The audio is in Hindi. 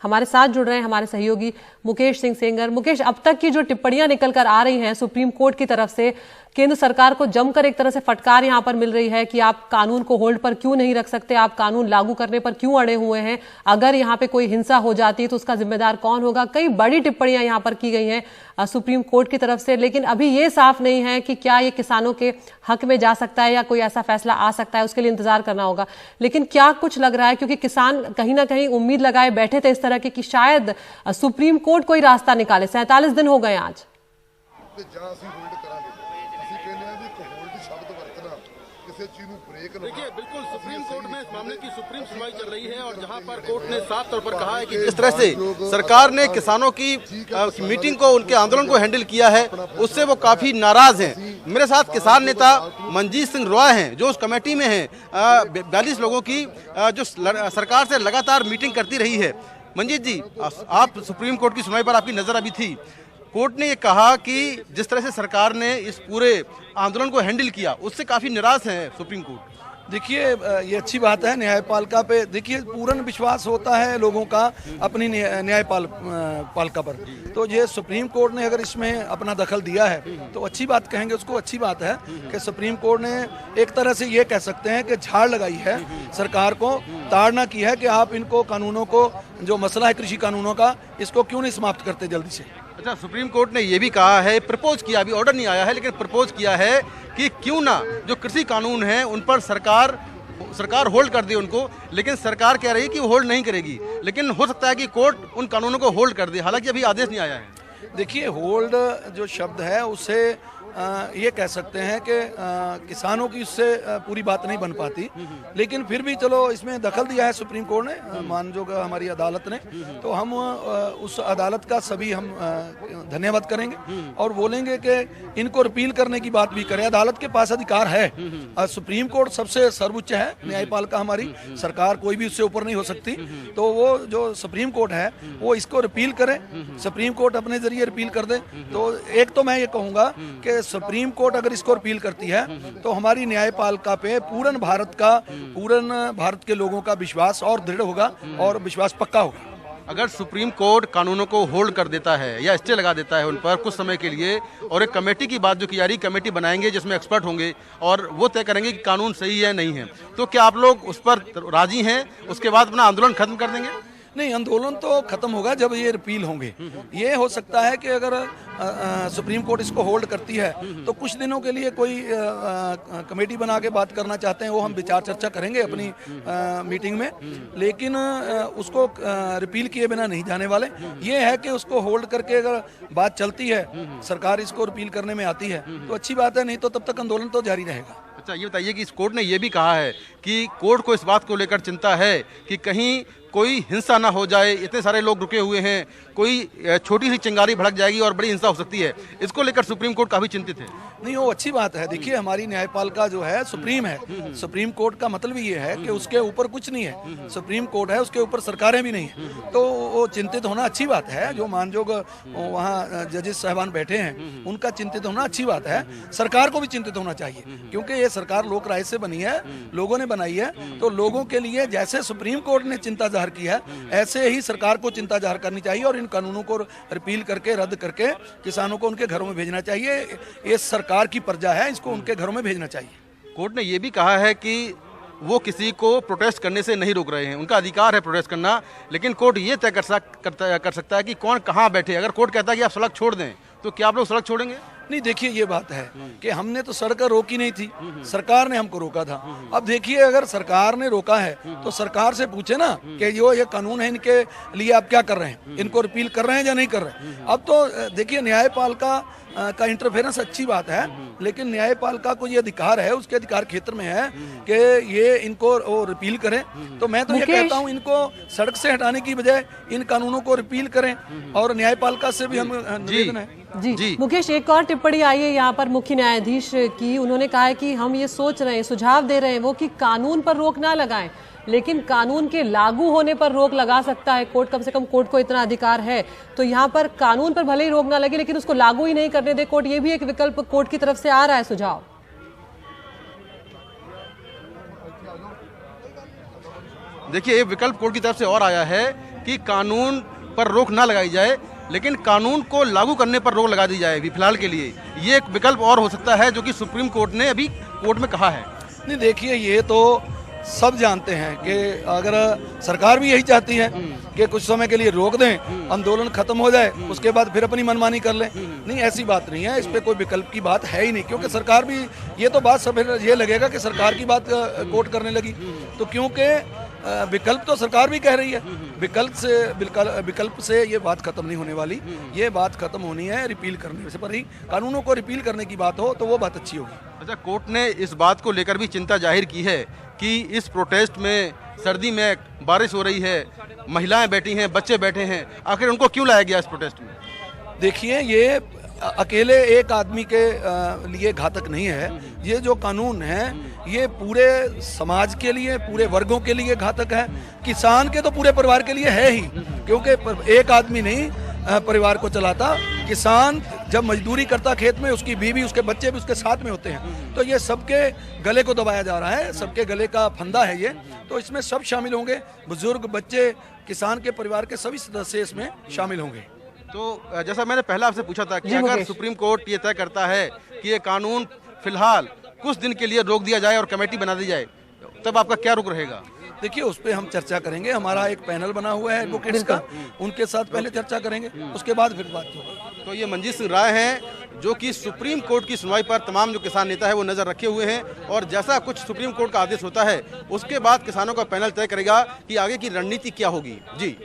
हमारे साथ जुड़ रहे हैं हमारे सहयोगी मुकेश सिंह सेंगर। मुकेश, अब तक की जो टिप्पणियां निकल कर आ रही हैं सुप्रीम कोर्ट की तरफ से, केंद्र सरकार को जमकर एक तरह से फटकार यहां पर मिल रही है कि आप कानून को होल्ड पर क्यों नहीं रख सकते, आप कानून लागू करने पर क्यों अड़े हुए हैं, अगर यहां पे कोई हिंसा हो जाती है तो उसका जिम्मेदार कौन होगा। कई बड़ी टिप्पणियां यहां पर की गई हैं सुप्रीम कोर्ट की तरफ से, लेकिन अभी ये साफ नहीं है कि क्या ये किसानों के हक में जा सकता है या कोई ऐसा फैसला आ सकता है, उसके लिए इंतजार करना होगा। लेकिन क्या कुछ लग रहा है, क्योंकि किसान कहीं ना कहीं उम्मीद लगाए बैठे थे इस तरह की कि शायद सुप्रीम कोर्ट कोई रास्ता निकाले। 47 दिन हो गए आज। देखिए, बिल्कुल सुप्रीम कोर्ट में इस मामले की सुप्रीम सुनवाई चल रही है और जहां पर कोर्ट ने साफ तौर पर कहा है कि जिस तरह से सरकार ने किसानों की मीटिंग को, उनके आंदोलन को हैंडल किया है, उससे वो काफी नाराज हैं। मेरे साथ किसान नेता मनजीत सिंह रॉय हैं, जो उस कमेटी में हैं 42 लोगों की, जो सरकार से लगातार मीटिंग करती रही है। मनजीत जी, आप सुप्रीम कोर्ट की सुनवाई पर आपकी नजर अभी थी। कोर्ट ने ये कहा कि जिस तरह से सरकार ने इस पूरे आंदोलन को हैंडल किया, उससे काफी निराश है सुप्रीम कोर्ट। देखिए, ये अच्छी बात है। न्यायपालिका पे देखिए पूर्ण विश्वास होता है लोगों का अपनी न्यायपालिका पर। तो ये सुप्रीम कोर्ट ने अगर इसमें अपना दखल दिया है तो अच्छी बात कहेंगे उसको। अच्छी बात है कि सुप्रीम कोर्ट ने एक तरह से ये कह सकते हैं कि झाड़ लगाई है, सरकार को ताड़ना की है कि आप इनको कानूनों को, जो मसला है कृषि कानूनों का, इसको क्यों नहीं समाप्त करते जल्दी से। अच्छा, सुप्रीम कोर्ट ने ये भी कहा है, प्रपोज किया, अभी ऑर्डर नहीं आया है लेकिन प्रपोज किया है कि क्यों ना जो कृषि कानून है उन पर सरकार होल्ड कर दे उनको, लेकिन सरकार कह रही है कि वो होल्ड नहीं करेगी, लेकिन हो सकता है कि कोर्ट उन कानूनों को होल्ड कर दे, हालांकि अभी आदेश नहीं आया है। देखिए, होल्ड जो शब्द है उससे ये कह सकते हैं कि किसानों की उससे पूरी बात नहीं बन पाती, लेकिन फिर भी चलो इसमें दखल दिया है सुप्रीम कोर्ट ने, मानजोग हमारी अदालत ने, तो हम उस अदालत का सभी हम धन्यवाद करेंगे और बोलेंगे कि इनको रिपील करने की बात भी करें। अदालत के पास अधिकार है, सुप्रीम कोर्ट सबसे सर्वोच्च है, न्यायपालिका हमारी, सरकार कोई भी उससे ऊपर नहीं हो सकती। तो वो जो सुप्रीम कोर्ट है वो इसको रिपील करे, सुप्रीम कोर्ट अपने जरिए रिपील कर दे। तो एक तो मैं ये कहूँगा कि सुप्रीम कोर्ट अगर इसको अपील करती है तो हमारी न्यायपालिका पे पूर्ण भारत के लोगों का विश्वास और दृढ़ होगा और विश्वास पक्का होगा। अगर सुप्रीम कोर्ट कानूनों को होल्ड कर देता है या स्टे लगा देता है उन पर कुछ समय के लिए, और एक कमेटी की बात जो की जा रही, कमेटी बनाएंगे जिसमें एक्सपर्ट होंगे और वो तय करेंगे कि कानून सही है नहीं है, तो क्या आप लोग उस पर राजी हैं? उसके बाद अपना आंदोलन खत्म कर देंगे? नहीं, आंदोलन तो खत्म होगा जब ये रिपील होंगे। ये हो सकता है कि अगर सुप्रीम कोर्ट इसको होल्ड करती है तो कुछ दिनों के लिए कोई कमेटी बना के बात करना चाहते हैं, वो हम विचार चर्चा करेंगे अपनी मीटिंग में, लेकिन उसको रिपील किए बिना नहीं जाने वाले। ये है कि उसको होल्ड करके अगर बात चलती है, सरकार इसको रिपील करने में आती है तो अच्छी बात है, नहीं तो तब तक आंदोलन तो जारी रहेगा। अच्छा, ये बताइए कि इस कोर्ट ने ये भी कहा है कि कोर्ट को इस बात को लेकर चिंता है कि कहीं कोई हिंसा ना हो जाए, इतने सारे लोग रुके हुए हैं, कोई छोटी सी चिंगारी भड़क जाएगी और बड़ी हिंसा हो सकती है, इसको लेकर सुप्रीम कोर्ट काफी चिंतित है। नहीं, वो अच्छी बात है। देखिए, हमारी न्यायपालिका जो है सुप्रीम है, सुप्रीम कोर्ट का मतलब ये है कि उसके ऊपर कुछ नहीं है, सुप्रीम कोर्ट है, उसके ऊपर सरकारें भी नहीं है, तो वो चिंतित होना अच्छी बात है। जो मानजोग वहाँ जजेस साहबान बैठे हैं उनका चिंतित होना अच्छी बात है। सरकार को भी चिंतित होना चाहिए, क्योंकि ये सरकार लोक राय से बनी है, लोगों ने बनाई है, तो लोगों के लिए जैसे सुप्रीम कोर्ट ने चिंता जाहिर की है ऐसे ही सरकार को चिंता जाहिर करनी चाहिए और इन कानूनों को रिपील करके, रद्द करके किसानों को उनके घरों में भेजना चाहिए। ये सरकार की प्रजा है, इसको उनके घरों में भेजना चाहिए। कोर्ट ने यह भी कहा है कि वो किसी को प्रोटेस्ट करने से नहीं रोक रहे हैं, उनका अधिकार है प्रोटेस्ट करना, लेकिन कोर्ट ये तय कर सकता है कि कौन कहाँ बैठे। अगर कोर्ट कहता है कि आप सड़क छोड़ दें तो क्या आप लोग सड़क छोड़ेंगे? नहीं, देखिए, ये बात है कि हमने तो सड़क रोकी नहीं थी, सरकार ने हमको रोका था। अब देखिए, अगर सरकार ने रोका है तो सरकार से पूछे ना कि जो ये कानून है इनके लिए आप क्या कर रहे हैं, इनको रिपील कर रहे हैं या नहीं कर रहे हैं। अब तो देखिए, न्यायपालिका का इंटरफेरेंस अच्छी बात है, लेकिन न्यायपालिका को ये अधिकार है, उसके अधिकार क्षेत्र में है कि ये इनको रिपील करें। तो मैं तो ये कहता हूँ इनको सड़क से हटाने की बजाय इन कानूनों को रिपील करें और न्यायपालिका से भी हम निवेदन है। जी मुकेश, एक और टिप्पणी आई है यहाँ पर मुख्य न्यायाधीश की। उन्होंने कहा है कि हम ये सोच रहे हैं, सुझाव दे रहे हैं वो कि कानून पर रोक ना लगाएं, लेकिन कानून के लागू होने पर रोक लगा सकता है कोर्ट। कम से कम कोर्ट को इतना अधिकार है, तो यहाँ पर कानून पर भले ही रोक ना लगे लेकिन उसको लागू ही नहीं करने दे कोर्ट, ये भी एक विकल्प कोर्ट की तरफ से आ रहा है सुझाव। देखिए, एक विकल्प कोर्ट की तरफ से और आया है कि कानून पर रोक ना लगाई जाए, लेकिन कानून को लागू करने पर रोक लगा दी जाए अभी फिलहाल के लिए। ये एक विकल्प और हो सकता है जो कि सुप्रीम कोर्ट ने अभी कोर्ट में कहा है। नहीं, देखिए, ये तो सब जानते हैं कि अगर सरकार भी यही चाहती है कि कुछ समय के लिए रोक दें, आंदोलन खत्म हो जाए, उसके बाद फिर अपनी मनमानी कर लें। नहीं, ऐसी बात नहीं है, इस पे कोई विकल्प की बात है ही नहीं, क्योंकि सरकार भी, ये तो बात सब ये लगेगा कि सरकार की बात कोर्ट करने लगी, तो क्योंकि विकल्प तो सरकार भी कह रही है। विकल्प से ये बात खत्म नहीं होने वाली, ये बात खत्म होनी है रिपील करने से। पर ही कानूनों को रिपील करने की बात हो तो वो बात अच्छी होगी। अच्छा, कोर्ट ने इस बात को लेकर भी चिंता जाहिर की है कि इस प्रोटेस्ट में सर्दी में बारिश हो रही है, महिलाएं बैठी हैं, बच्चे बैठे हैं, आखिर उनको क्यों लाया गया इस प्रोटेस्ट में? देखिए, ये अकेले एक आदमी के लिए घातक नहीं है। ये जो कानून है ये पूरे समाज के लिए, पूरे वर्गों के लिए घातक है। किसान के तो पूरे परिवार के लिए है ही, क्योंकि एक आदमी नहीं परिवार को चलाता। किसान जब मजदूरी करता खेत में, उसकी बीवी, उसके बच्चे भी उसके साथ में होते हैं, तो ये सबके गले को दबाया जा रहा है, सबके गले का फंदा है ये। तो इसमें सब शामिल होंगे, बुजुर्ग, बच्चे, किसान के परिवार के सभी सदस्य इसमें शामिल होंगे। तो जैसा मैंने पहले आपसे पूछा था कि अगर सुप्रीम कोर्ट ये तय करता है कि ये कानून फिलहाल कुछ दिन के लिए रोक दिया जाए और कमेटी बना दी जाए, तब आपका क्या रुख रहेगा? देखिए, उस पर हम चर्चा करेंगे। हमारा एक पैनल बना हुआ है एडवोकेट्स का, उनके साथ पहले चर्चा करेंगे, उसके बाद फिर बात होगी। तो ये मंजीत सिंह राय हैं जो कि सुप्रीम कोर्ट की सुनवाई पर तमाम जो किसान नेता है वो नजर रखे हुए हैं, और जैसा कुछ सुप्रीम कोर्ट का आदेश होता है उसके बाद किसानों का पैनल तय करेगा कि आगे की रणनीति क्या होगी। जी।